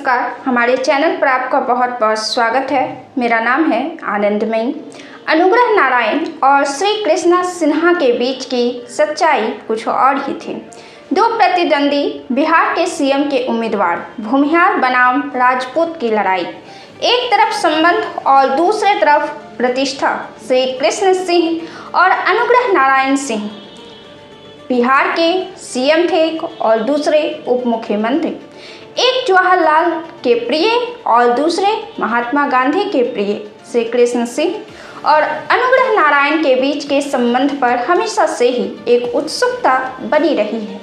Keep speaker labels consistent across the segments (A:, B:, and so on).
A: नमस्कार, हमारे चैनल पर आपका बहुत बहुत स्वागत है। मेरा नाम है आनंदमयी। अनुग्रह नारायण और श्री कृष्णा सिन्हा के बीच की सच्चाई कुछ और ही थी। दो प्रतिद्वंदी बिहार के सीएम के उम्मीदवार भूमिहार बनाम राजपूत की लड़ाई। एक तरफ संबंध और दूसरे तरफ प्रतिष्ठा। श्री कृष्ण सिंह और अनुग्रह नारायण सिंह बिहार के सीएम थे और दूसरे उप मुख्यमंत्री। एक जवाहरलाल के प्रिय और दूसरे महात्मा गांधी के प्रिय श्री कृष्ण सिंह और अनुग्रह नारायण के बीच के संबंध पर हमेशा से ही एक उत्सुकता बनी रही है,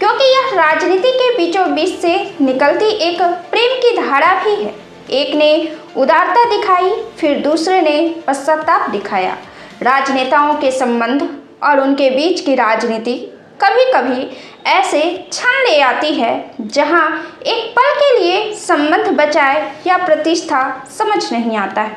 A: क्योंकि यह राजनीति के बीचों बीच से निकलती एक प्रेम की धारा भी है। एक ने उदारता दिखाई, फिर दूसरे ने पश्चाताप दिखाया। राजनेताओं के संबंध और उनके बीच की राजनीति कभी कभी ऐसे क्षण ले आती है जहां एक पल के लिए संबंध बचाए या प्रतिष्ठा समझ नहीं आता है।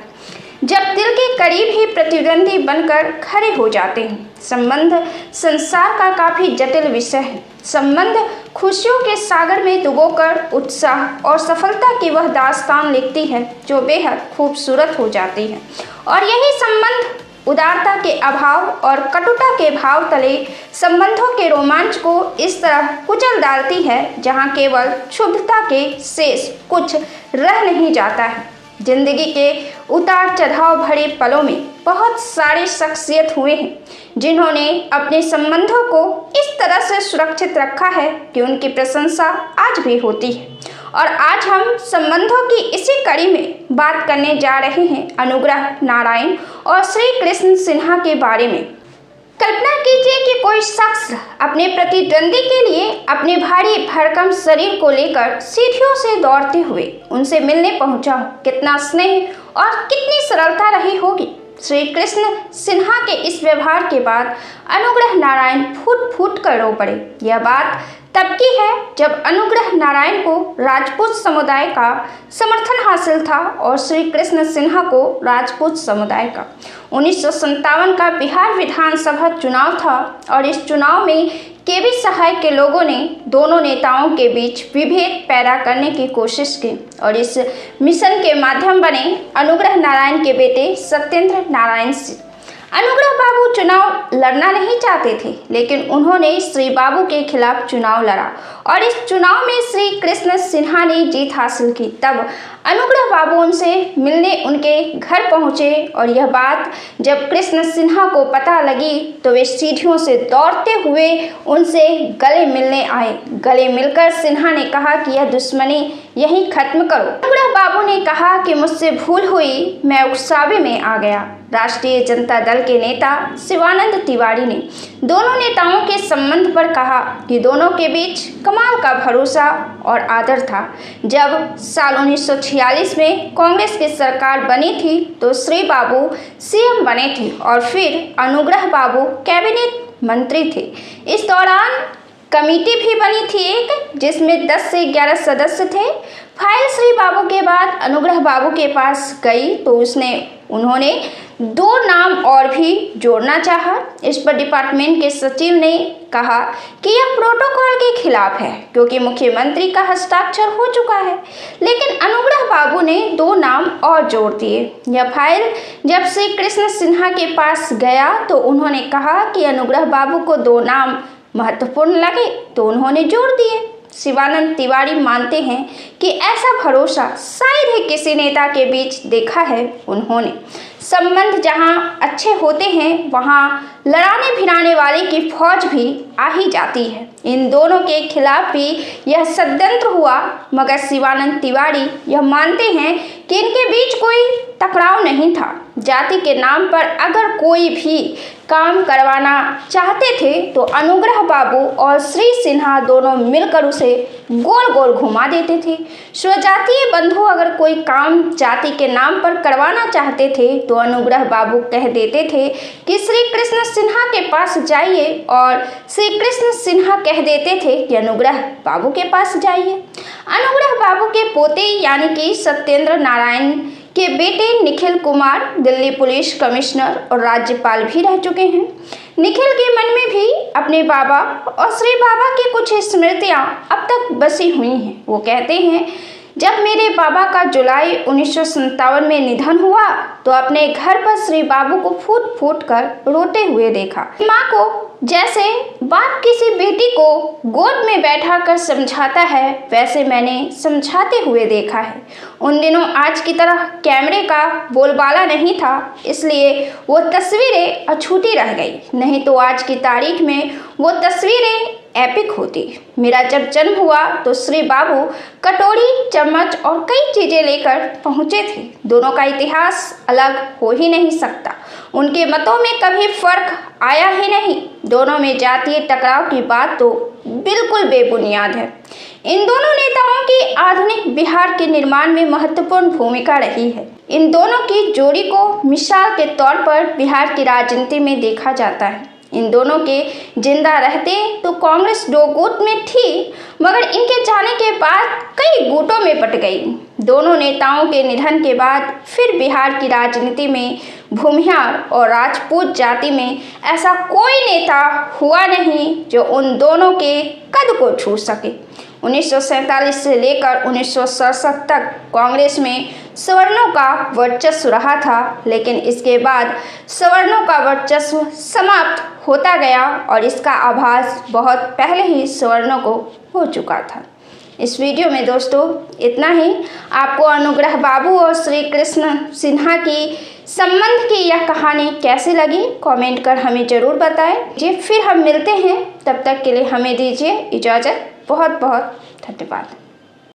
A: जब दिल के करीब ही प्रतिद्वंदी बनकर खड़े हो जाते हैं। संबंध संसार का काफी जटिल विषय है। संबंध खुशियों के सागर में डुबोकर उत्साह और सफलता की वह दास्तान लिखती है जो बेहद खूबसूरत हो जाती है। और यही संबंध उदारता के अभाव और कटुता के भाव तले संबंधों के रोमांच को इस तरह कुचल डालती है जहां केवल शुद्धता के शेष कुछ रह नहीं जाता है। जिंदगी के उतार चढ़ाव भरे पलों में बहुत सारे शख्सियत हुए हैं जिन्होंने अपने संबंधों को इस तरह से सुरक्षित रखा है कि उनकी प्रशंसा आज भी होती है। और आज हम संबंधों की इसी कड़ी में बात करने जा रहे हैं अनुग्रह नारायण और श्री कृष्ण सिन्हा के बारे में। कल्पना कीजिए कि कोई शख्स अपने प्रतिद्वंदी के लिए अपने भारी भरकम शरीर को लेकर सीढ़ियों से दौड़ते हुए उनसे मिलने पहुंचा। कितना स्नेह और कितनी सरलता रही होगी। श्री कृष्ण सिन्हा के इस व्यवहार के बाद अनुग्रह नारायण फूट फूट कर रो पड़े। यह बात तब की है जब अनुग्रह नारायण को राजपूत समुदाय का समर्थन हासिल था और श्री कृष्ण सिन्हा को राजपूत समुदाय का। 1957 का बिहार विधानसभा चुनाव था और इस चुनाव में केबी सहाय के लोगों ने दोनों नेताओं के बीच विभेद पैदा करने की कोशिश की और इस मिशन के माध्यम बने अनुग्रह नारायण के बेटे सत्येंद्र नारायण सिंह। अनुग्रह बाबू चुनाव लड़ना नहीं चाहते थे, लेकिन उन्होंने श्री बाबू के खिलाफ चुनाव लड़ा और इस चुनाव में श्री कृष्ण सिन्हा ने जीत हासिल की। तब अनुग्रह बाबू उनसे मिलने उनके घर पहुंचे और यह बात जब कृष्ण सिन्हा को पता लगी तो वे सीढ़ियों से दौड़ते हुए उनसे गले मिलने आए। गले मिलकर सिन्हा ने कहा कि यह दुश्मनी यहीं खत्म करो। अनुग्रह बाबू ने कहा कि मुझसे भूल हुई, मैं उकसावे में आ गया। राष्ट्रीय जनता दल के नेता शिवानंद तिवारी ने दोनों नेताओं के संबंध पर कहा कि दोनों के बीच कमाल का भरोसा और आदर था। जब साल 1946 में कांग्रेस की सरकार बनी थी तो श्री बाबू सीएम बने थे और फिर अनुग्रह बाबू कैबिनेट मंत्री थे। इस दौरान कमेटी भी बनी थी एक, जिसमें 10 से 11 सदस्य थे। फाइल श्री बाबू के बाद अनुग्रह बाबू के पास गई तो उन्होंने 2 नाम और भी जोड़ना चाहा। इस पर डिपार्टमेंट के सचिव ने कहा कि यह प्रोटोकॉल के खिलाफ है क्योंकि मुख्यमंत्री का हस्ताक्षर हो चुका है, लेकिन अनुग्रह बाबू ने 2 नाम और जोड़ दिए। यह फाइल जब श्री कृष्ण सिन्हा के पास गया तो उन्होंने कहा कि अनुग्रह बाबू को 2 नाम महत्वपूर्ण लगे तो उन्होंने जोड़ दिए। शिवानंद तिवारी मानते हैं कि ऐसा भरोसा शायद ही किसी नेता के बीच देखा है उन्होंने। संबंध जहां अच्छे होते हैं वहां लड़ाने भिड़ाने वाले की फौज भी आ ही जाती है। इन दोनों के खिलाफ भी यह षड्यंत्र हुआ, मगर शिवानंद तिवारी यह मानते हैं कि इनके बीच कोई टकराव नहीं था। जाति के नाम पर अगर कोई भी काम करवाना चाहते थे तो अनुग्रह बाबू और श्री सिन्हा दोनों मिलकर उसे गोल गोल घुमा देते थे। स्वजातीय बंधु अगर कोई काम जाति के नाम पर करवाना चाहते थे तो अनुग्रह बाबू कह देते थे कि श्री कृष्ण सिन्हा के पास जाइए और श्री कृष्ण सिन्हा कह देते थे कि अनुग्रह बाबू के पास जाइए। अनुग्रह बाबू के पोते यानी कि सत्येंद्र नारायण के बेटे निखिल कुमार दिल्ली पुलिस कमिश्नर और राज्यपाल भी रह चुके हैं। निखिल के मन में भी अपने बाबा और श्री बाबा की कुछ स्मृतियां अब तक बसी हुई हैं। वो कहते हैं जब मेरे बाबा का जुलाई 1957 में निधन हुआ तो अपने घर पर श्री बाबू को फूट फूट कर रोते हुए देखा। माँ को जैसे बाप किसी बेटी को गोद में बैठा कर समझाता है, वैसे मैंने समझाते हुए देखा है। उन दिनों आज की तरह कैमरे का बोलबाला नहीं था, इसलिए वो तस्वीरें अछूती रह गई, नहीं तो आज की तारीख में वो तस्वीरें एपिक होती। मेरा जब जन्म हुआ तो श्री बाबू कटोरी, चम्मच और कई चीज़ें लेकर पहुँचे थे। दोनों का इतिहास अलग हो ही नहीं सकता। उनके मतों में कभी फर्क आया ही नहीं। दोनों में जातीय टकराव की बात तो बिल्कुल बेबुनियाद है। इन दोनों नेताओं की आधुनिक बिहार के निर्माण में महत्वपूर्ण भूमिका रही है। इन दोनों की जोड़ी को मिसाल के तौर पर बिहार की राजनीति में देखा जाता है। इन दोनों के जिंदा रहते तो कांग्रेस दो गुट में थी, मगर इनके जाने के बाद कई गुटों में बट गई। दोनों नेताओं के निधन के बाद फिर बिहार की राजनीति में भूमिहार और राजपूत जाति में ऐसा कोई नेता हुआ नहीं जो उन दोनों के कद को छू सके। 1947 से लेकर 1967 तक कांग्रेस में सवर्णों का वर्चस्व रहा था, लेकिन इसके बाद सवर्णों का वर्चस्व समाप्त होता गया और इसका आभास बहुत पहले ही सवर्णों को हो चुका था। इस वीडियो में दोस्तों इतना ही। आपको अनुग्रह बाबू और श्री कृष्ण सिन्हा की संबंध की यह कहानी कैसी लगी, कमेंट कर हमें ज़रूर बताएं। जी फिर हम मिलते हैं, तब तक के लिए हमें दीजिए इजाज़त। बहुत बहुत धन्यवाद।